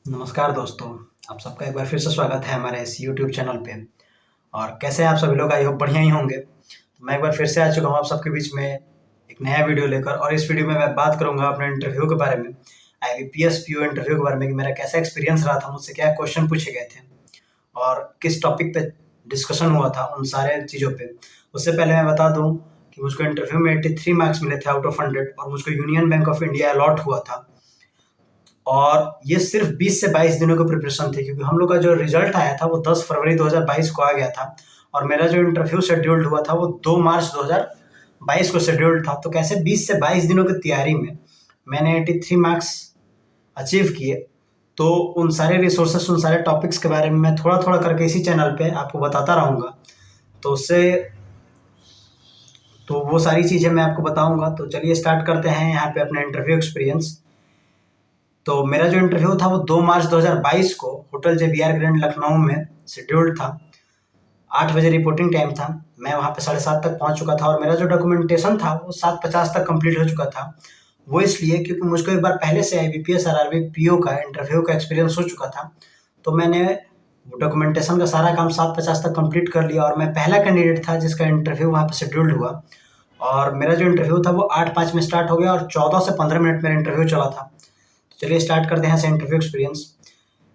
नमस्कार दोस्तों, आप सबका एक बार फिर से स्वागत है हमारे इस यूट्यूब चैनल पे। और कैसे हैं आप सभी लोग? आई होप बढ़िया ही होंगे। तो मैं एक बार फिर से आ चुका हूँ आप सबके बीच में एक नया वीडियो लेकर, और इस वीडियो में मैं बात करूँगा अपने इंटरव्यू के बारे में, आईबीपीएस पीओ इंटरव्यू के बारे में कि मेरा कैसा एक्सपीरियंस रहा था, मुझसे क्या क्वेश्चन पूछे गए थे और किस टॉपिक पे डिस्कशन हुआ था, उन सारे चीज़ों पे। उससे पहले मैं बता दूँ कि मुझको इंटरव्यू में 83 मार्क्स मिले थे आउट ऑफ 100 और मुझको Union Bank of India allot हुआ था। और ये सिर्फ 20 से 22 दिनों की प्रिपरेशन थी, क्योंकि हम लोग का जो रिजल्ट आया था वो 10 फरवरी 2022 को आ गया था और मेरा जो इंटरव्यू शेड्यूल्ड हुआ था वो 2 मार्च 2022 को शेड्यूल्ड था। तो कैसे 20 से 22 दिनों की तैयारी में मैंने 83 मार्क्स अचीव किए, तो उन सारे रिसोर्सेस, उन सारे टॉपिक्स के बारे में मैं थोड़ा थोड़ा करके इसी चैनल पे आपको बताता रहूँगा। तो उससे तो वो सारी चीज़ें मैं आपको बताऊँगा। तो चलिए स्टार्ट करते हैं यहाँ पे अपना इंटरव्यू एक्सपीरियंस। तो मेरा जो इंटरव्यू था वो 2 मार्च 2022 को होटल जेबीआर ग्रैंड लखनऊ में शेड्यूल्ड था। 8 बजे रिपोर्टिंग टाइम था। मैं वहाँ पे 7:30 तक पहुँच चुका था और मेरा जो डॉक्यूमेंटेशन था वो 7:50 तक कंप्लीट हो चुका था। वो इसलिए क्योंकि मुझको एक बार पहले से आईबीपीएस और आरआरबी का इंटरव्यू का एक्सपीरियंस हो चुका था। तो मैंने डॉक्यूमेंटेशन का सारा काम 7:50 तक कंप्लीट कर लिया और मैं पहला कैंडिडेट था जिसका इंटरव्यू वहाँ पे शेड्यूल्ड हुआ। और मेरा जो इंटरव्यू था वो 8:05 में स्टार्ट हो गया और 14 से 15 मिनट मेरा इंटरव्यू चला था। चलिए स्टार्ट करते हैं इंटरव्यू एक्सपीरियंस।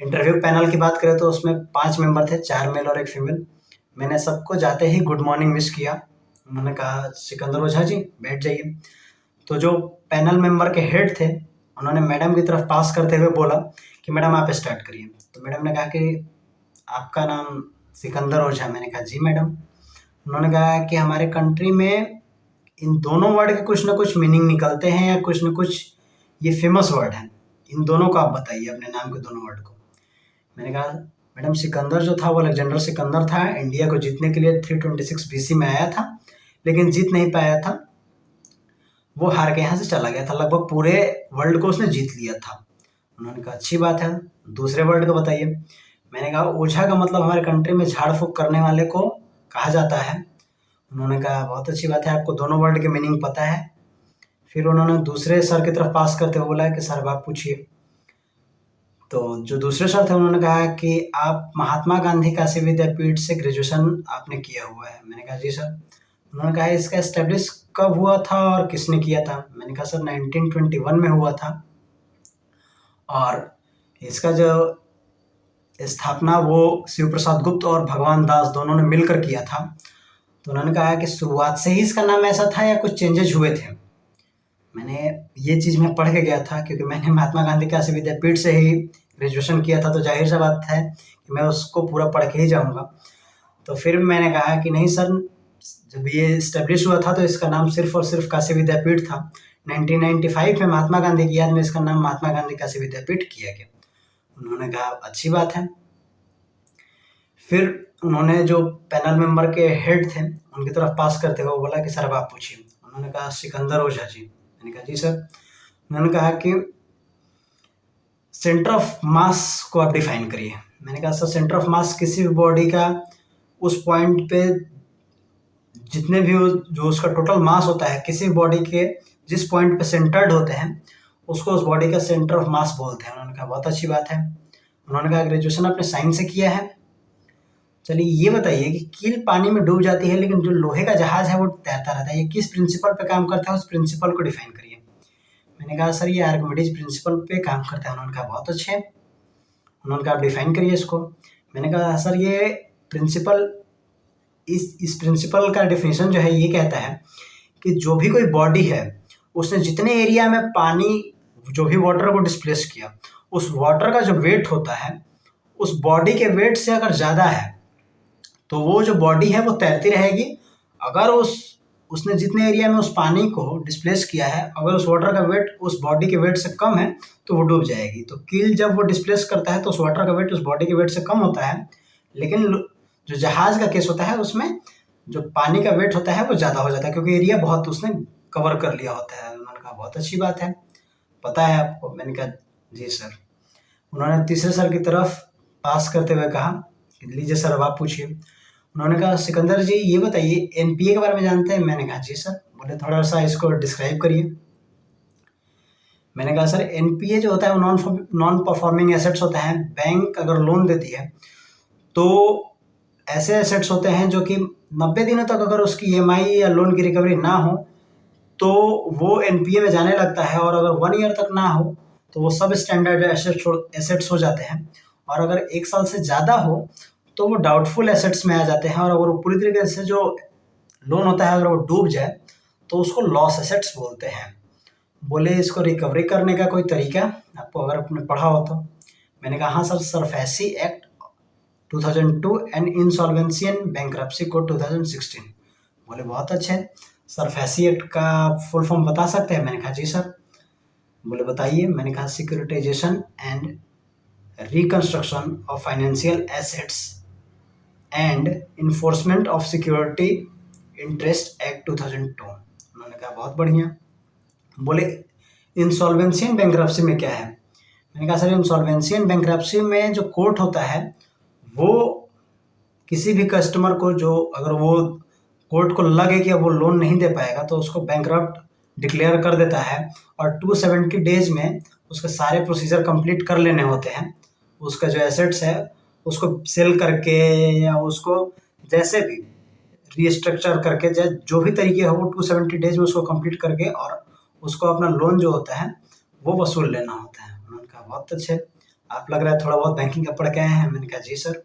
इंटरव्यू पैनल की बात करें तो उसमें 5 मेंबर थे, 4 मेल और 1 फीमेल। मैंने सबको जाते ही गुड मॉर्निंग विश किया। उन्होंने कहा सिकंदर ओझा जी बैठ जाइए। तो जो पैनल मेंबर के हेड थे उन्होंने मैडम की तरफ पास करते हुए बोला कि मैडम आप स्टार्ट करिए। तो मैडम ने कहा कि आपका नाम सिकंदर ओझा। मैंने कहा जी मैडम। उन्होंने कहा कि हमारे कंट्री में इन दोनों वर्ड के कुछ ना कुछ मीनिंग निकलते हैं या कुछ ना कुछ ये फेमस वर्ड हैं, इन दोनों को आप बताइए, अपने नाम के दोनों वर्ड को। मैंने कहा मैडम सिकंदर जो था वो अलेक्जेंडर सिकंदर था, इंडिया को जीतने के लिए 326 बीसी में आया था, लेकिन जीत नहीं पाया था, वो हार के यहाँ से चला गया था। लगभग पूरे वर्ल्ड को उसने जीत लिया था। उन्होंने कहा अच्छी बात है, दूसरे वर्ड को बताइए। मैंने कहा ओझा का मतलब हमारे कंट्री में झाड़ फूक करने वाले को कहा जाता है। उन्होंने कहा बहुत अच्छी बात है, आपको दोनों वर्ड के मीनिंग पता है। फिर उन्होंने दूसरे सर की तरफ पास करते हुए बोला कि सर आप पूछिए। तो जो दूसरे सर थे उन्होंने कहा कि आप महात्मा गांधी काशी विद्यापीठ से ग्रेजुएशन आपने किया हुआ है। मैंने कहा जी सर। उन्होंने कहा इसका एस्टेब्लिश कब हुआ था और किसने किया था? मैंने कहा सर 1921 में हुआ था और इसका जो स्थापना वो शिव प्रसाद गुप्त और भगवान दास दोनों ने मिलकर किया था। तो उन्होंने कहा कि शुरुआत से ही इसका नाम ऐसा था या कुछ चेंजेज हुए थे? मैंने ये चीज़ मैं पढ़ के गया था क्योंकि मैंने महात्मा गांधी काशी विद्यापीठ से ही ग्रेजुएशन किया था, तो जाहिर सा बात है कि मैं उसको पूरा पढ़ के ही जाऊँगा। तो फिर मैंने कहा कि नहीं सर, जब ये इस्टेब्लिश हुआ था तो इसका नाम सिर्फ और सिर्फ काशी विद्यापीठ था। 1995 में महात्मा गांधी की याद में इसका नाम महात्मा गांधी काशी विद्यापीठ किया गया। उन्होंने कहा अच्छी बात है। फिर उन्होंने जो पैनल मेंबर के हेड थे उनकी तरफ पास करते हुए बोला कि सर अब आप पूछिए। उन्होंने कहा सिकंदर ओझा जी। मैंने कहा जी सर। उन्होंने कहा कि सेंटर ऑफ मास को आप डिफाइन करिए। मैंने कहा सर सेंटर ऑफ मास किसी भी बॉडी का उस पॉइंट पे जितने भी जो उसका टोटल मास होता है, किसी बॉडी के जिस पॉइंट पे सेंटर्ड होते हैं उसको उस बॉडी का सेंटर ऑफ मास बोलते हैं। उन्होंने कहा बहुत अच्छी बात है। उन्होंने कहा ग्रेजुएशन आपने साइंस से किया है। चलिए ये बताइए कि कील पानी में डूब जाती है लेकिन जो लोहे का जहाज है वो तैरता रहता है, ये किस प्रिंसिपल पे काम करता है, उस प्रिंसिपल को डिफाइन करिए। मैंने कहा सर ये आर्किमिडीज प्रिंसिपल पे काम करता है। उन्होंने कहा बहुत अच्छे। उन्होंने कहा आप डिफाइन करिए इसको। मैंने कहा सर ये प्रिंसिपल, इस प्रिंसिपल का डेफिनेशन जो है ये कहता है कि जो भी कोई बॉडी है उसने जितने एरिया में पानी, जो भी वाटर को डिस्प्लेस किया, उस वाटर का जो वेट होता है उस बॉडी के वेट से अगर ज़्यादा है तो वो जो बॉडी है वो तैरती रहेगी। अगर उसने जितने एरिया में उस पानी को डिस्प्लेस किया है, अगर उस वाटर का वेट उस बॉडी के वेट से कम है तो वो डूब जाएगी। तो कील जब वो डिस्प्लेस करता है तो उस वाटर का वेट उस बॉडी के वेट से कम होता है, लेकिन जो जहाज का केस होता है उसमें जो पानी का वेट होता है वो ज़्यादा हो जाता है क्योंकि एरिया बहुत उसने कवर कर लिया होता है। उन्होंने कहा बहुत अच्छी बात है, पता है आपको? मैंने कहा जी सर। उन्होंने तीसरे सर की तरफ पास करते हुए कहा कि लीजिए सर अब आप पूछिए। उन्होंने कहा सिकंदर जी ये बताइए एनपीए के बारे में जानते हैं? मैंने कहा जी सर। बोले थोड़ा सा इसको डिस्क्राइब करिए। मैंने कहा सर एनपीए जो होता है वो नॉन परफॉर्मिंग एसेट्स होते हैं। बैंक अगर लोन देती है तो ऐसे एसेट्स होते हैं जो कि 90 दिनों तक अगर उसकी ईएमआई या लोन की रिकवरी ना हो तो वो एनपीए में जाने लगता है, और अगर 1 ईयर तक ना हो तो वो सब स्टैंडर्ड एसेट्स हो जाते हैं, और अगर 1 साल से ज़्यादा हो तो वो डाउटफुल एसेट्स में आ जाते हैं, और अगर वो पूरी तरीके से जो लोन होता है अगर वो डूब जाए तो उसको लॉस एसेट्स बोलते हैं। बोले इसको रिकवरी करने का कोई तरीका आपको अगर आपने पढ़ा हो तो? मैंने कहा हाँ sir, SARFAESI act 2002 and insolvency and bankruptcy code 2016। बोले बहुत अच्छे, सरफेसी एक्ट का फुल फॉर्म बता सकते हैं? मैंने कहा जी सर। बोले बताइए। मैंने कहा securitisation and reconstruction of financial assets and enforcement of security interest act 2002। उन्होंने कहा बहुत बढ़िया। बोले इंसॉल्वेंसी एंड बैंक्रप्सी में क्या है? मैंने कहा सर इंसॉल्वेंसी एंड बैंक्रप्सी में जो कोर्ट होता है वो किसी भी कस्टमर को, जो अगर वो कोर्ट को लगे कि अब वो लोन नहीं दे पाएगा तो उसको बैंकरप्ट डिक्लेयर कर देता है, और 270 डेज में उसके सारे प्रोसीजर कंप्लीट कर लेने होते हैं। उसका जो एसेट्स है उसको सेल करके या उसको जैसे भी रीस्ट्रक्चर करके, जो भी तरीके हो वो 270 डेज में उसको कंप्लीट करके और उसको अपना लोन जो होता है वो वसूल लेना होता है। उन्होंने कहा बहुत अच्छे, आप लग रहा है थोड़ा बहुत बैंकिंग का पढ़ के आए हैं। मैंने कहा जी सर।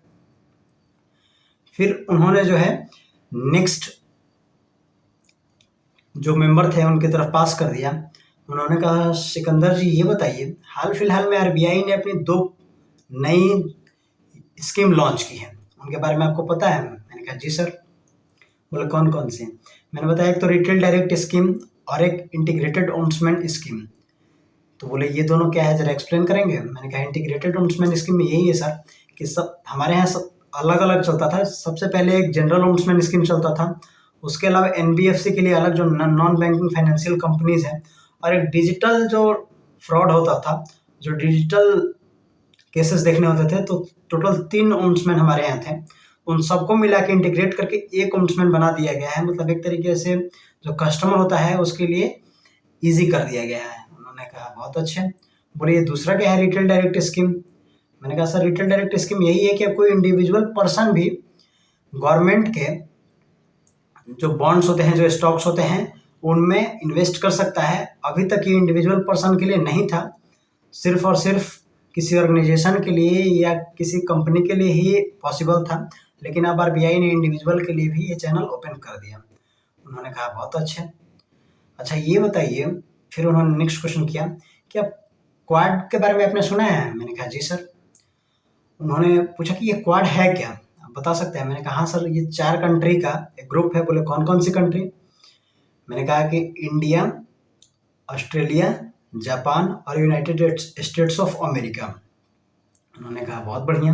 फिर उन्होंने जो है नेक्स्ट जो मेंबर थे उनकी तरफ पास कर दिया। उन्होंने कहा सिकंदर जी ये बताइए, हाल फिलहाल में आरबीआई ने अपनी 2 नई स्कीम लॉन्च की है, उनके बारे में आपको पता है? मैंने कहा जी सर। बोले कौन कौन सी? मैंने बताया एक तो रिटेल डायरेक्ट स्कीम और एक इंटीग्रेटेड ओन्समेंट स्कीम। तो बोले ये दोनों क्या है, जरा एक्सप्लेन करेंगे? मैंने कहा इंटीग्रेटेड ओन्समेंट स्कीम में यही है सर कि सब हमारे यहाँ सब अलग अलग चलता था। सबसे पहले एक जनरल ओन्समेंट स्कीम चलता था, उसके अलावा एनबीएफसी के लिए अलग जो नॉन बैंकिंग फाइनेंशियल कंपनीज हैं, और एक डिजिटल जो फ्रॉड होता था, जो डिजिटल केसेस देखने होते थे। तो टोटल 3 ओम्बड्समैन हमारे यहाँ थे, उन सबको मिला के इंटीग्रेट करके एक ओम्बड्समैन बना दिया गया है। मतलब एक तरीके से जो कस्टमर होता है उसके लिए ईजी कर दिया गया है। उन्होंने कहा बहुत अच्छे। बोले ये दूसरा क्या है, रिटेल डायरेक्ट स्कीम? मैंने कहा सर रिटेल डायरेक्ट स्कीम यही है कि अब कोई इंडिविजुअल पर्सन भी गवर्नमेंट के जो बॉन्ड्स होते हैं, जो स्टॉक्स होते हैं, उनमें इन्वेस्ट कर सकता है। अभी तक ये इंडिविजुअल पर्सन के लिए नहीं था, सिर्फ और सिर्फ किसी ऑर्गेनाइजेशन के लिए या किसी कंपनी के लिए ही पॉसिबल था, लेकिन अब आरबीआई ने इंडिविजुअल के लिए भी ये चैनल ओपन कर दिया। उन्होंने कहा बहुत अच्छे। अच्छा ये बताइए, फिर उन्होंने नेक्स्ट क्वेश्चन किया कि आप क्वाड के बारे में आपने सुना है? मैंने कहा जी सर। उन्होंने पूछा कि ये क्वाड है क्या, आप बता सकते हैं? मैंने कहा हाँ सर, ये 4 कंट्री का एक ग्रुप है। बोले कौन कौन सी कंट्री? मैंने कहा कि इंडिया, ऑस्ट्रेलिया, जापान और यूनाइटेड स्टेट्स ऑफ अमेरिका। उन्होंने कहा बहुत बढ़िया।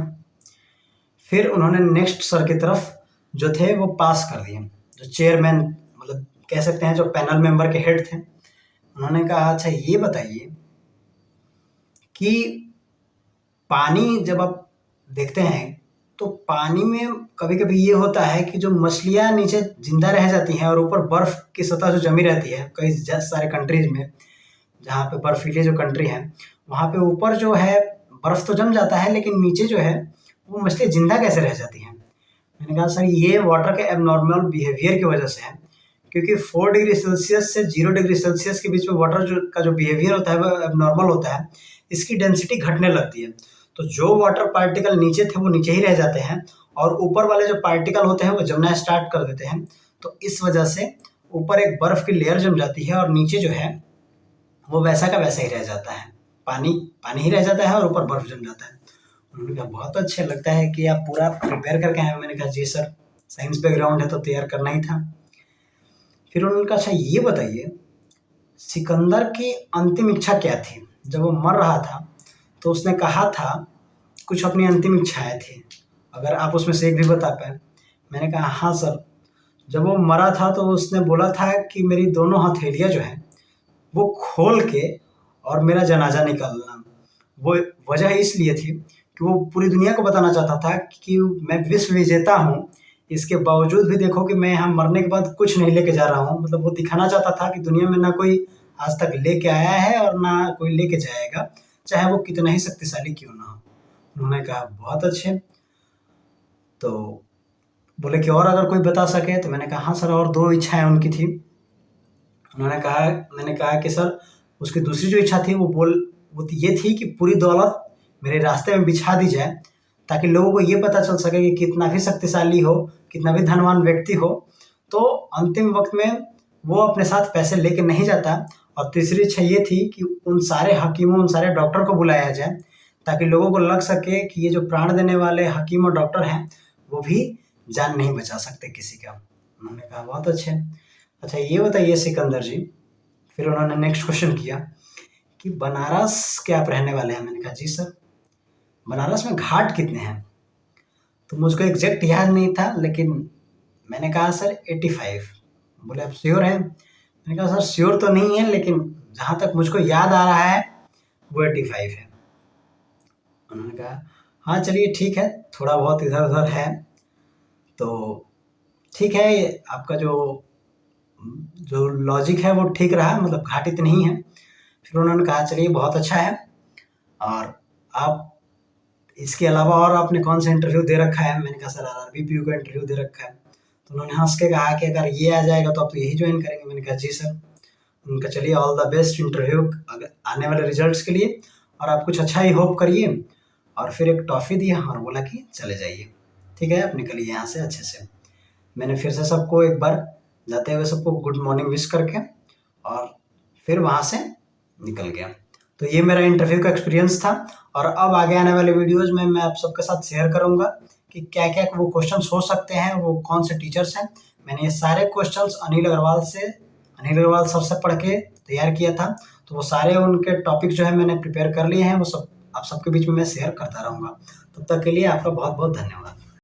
फिर उन्होंने नेक्स्ट सर की तरफ जो थे वो पास कर दिए, जो चेयरमैन मतलब कह सकते हैं जो पैनल मेंबर के हेड थे। उन्होंने कहा अच्छा ये बताइए कि पानी जब आप देखते हैं तो पानी में कभी कभी ये होता है कि जो मछलियाँ नीचे जिंदा रह जाती हैं और ऊपर बर्फ़ की सतह जो जमी रहती है कई सारे कंट्रीज़ में, जहाँ पे बर्फीली जो कंट्री है वहाँ पे ऊपर जो है बर्फ़ तो जम जाता है, लेकिन नीचे जो है वो मछली जिंदा कैसे रह जाती हैं? मैंने कहा सर ये वाटर के एबनॉर्मल बिहेवियर की वजह से है, क्योंकि 4 डिग्री सेल्सियस से 0 डिग्री सेल्सियस के बीच में वाटर का जो बिहेवियर होता है वो एबनॉर्मल होता है, इसकी डेंसिटी घटने लगती है। तो जो वाटर पार्टिकल नीचे थे वो नीचे ही रह जाते हैं और ऊपर वाले जो पार्टिकल होते हैं वो जमना स्टार्ट कर देते हैं। तो इस वजह से ऊपर एक बर्फ़ की लेयर जम जाती है और नीचे जो है वो वैसा का वैसा ही रह जाता है, पानी पानी ही रह जाता है और ऊपर बर्फ़ जम जाता है। उन्होंने कहा बहुत अच्छा लगता है कि आप पूरा प्रिपेयर करके आए हैं। मैंने कहा जी सर, साइंस बैकग्राउंड है तो तैयार करना ही था। फिर उन्होंने कहा अच्छा ये बताइए सिकंदर की अंतिम इच्छा क्या थी? जब वो मर रहा था तो उसने कहा था कुछ अपनी अंतिम इच्छाएं थी, अगर आप उसमें से एक भी बता पाए। मैंने कहा हाँ सर, जब वो मरा था तो उसने बोला था कि मेरी दोनों हथेलियाँ जो हैं वो खोल के और मेरा जनाजा निकालना। वो वजह इसलिए थी कि वो पूरी दुनिया को बताना चाहता था कि मैं विश्व विजेता हूँ, इसके बावजूद भी देखो कि मैं यहाँ मरने के बाद कुछ नहीं लेके जा रहा हूँ। मतलब वो दिखाना चाहता था कि दुनिया में ना कोई आज तक लेके आया है और ना कोई लेके जाएगा, चाहे वो कितना ही शक्तिशाली क्यों ना हो। उन्होंने कहा बहुत अच्छे। तो बोले कि और अगर कोई बता सके, तो मैंने कहा हाँ सर, और 2 इच्छाएं उनकी थी। मैंने कहा कि सर उसकी दूसरी जो इच्छा थी वो ये थी कि पूरी दौलत मेरे रास्ते में बिछा दी जाए, ताकि लोगों को ये पता चल सके कि कितना भी शक्तिशाली हो, कितना भी धनवान व्यक्ति हो, तो अंतिम वक्त में वो अपने साथ पैसे लेके नहीं जाता। और तीसरी इच्छा ये थी कि उन सारे हकीमों, उन सारे डॉक्टर को बुलाया जाए, ताकि लोगों को लग सके कि ये जो प्राण देने वाले हकीम और डॉक्टर हैं वो भी जान नहीं बचा सकते किसी का। उन्होंने कहा बहुत अच्छे। अच्छा ये बताइए सिकंदर जी, फिर उन्होंने नेक्स्ट क्वेश्चन किया कि बनारस के आप रहने वाले हैं? मैंने कहा जी सर। बनारस में घाट कितने हैं? तो मुझको एग्जैक्ट याद नहीं था, लेकिन मैंने कहा सर 85। बोले आप श्योर हैं? मैंने कहा सर श्योर तो नहीं है, लेकिन जहाँ तक मुझको याद आ रहा है वो 85 है। उन्होंने कहा हाँ चलिए ठीक है, थोड़ा बहुत इधर उधर है तो ठीक है, आपका जो लॉजिक है वो ठीक रहा, मतलब घाट इतनी ही है। फिर उन्होंने कहा चलिए बहुत अच्छा है, और आप इसके अलावा और आपने कौन सा इंटरव्यू दे रखा है? मैंने कहा सर RRBPU का इंटरव्यू दे रखा है। तो उन्होंने हंस के कहा कि अगर ये आ जाएगा तो आप तो यही ज्वाइन करेंगे। मैंने कहा जी सर। उनका चलिए ऑल द बेस्ट इंटरव्यू आने वाले रिजल्ट्स के लिए, और आप कुछ अच्छा ही होप करिए। और फिर एक टॉफ़ी दिया और बोला कि चले जाइए, ठीक है आप निकलिए यहाँ से अच्छे से। मैंने फिर से सबको एक बार जाते हुए सबको गुड मॉर्निंग विश करके और फिर वहाँ से निकल गया। तो ये मेरा इंटरव्यू का एक्सपीरियंस था। और अब आगे आने वाले वीडियोज़ में मैं आप सबके साथ शेयर करूँगा कि क्या क्या वो क्वेश्चंस हो सकते हैं, वो कौन से टीचर्स हैं। मैंने ये सारे क्वेश्चंस अनिल अग्रवाल सर से पढ़ के तैयार किया था। तो वो सारे उनके टॉपिक जो है मैंने प्रिपेयर कर लिए हैं, वो सब आप सबके बीच में मैं शेयर करता रहूँगा। तब तक के लिए आपका बहुत बहुत धन्यवाद।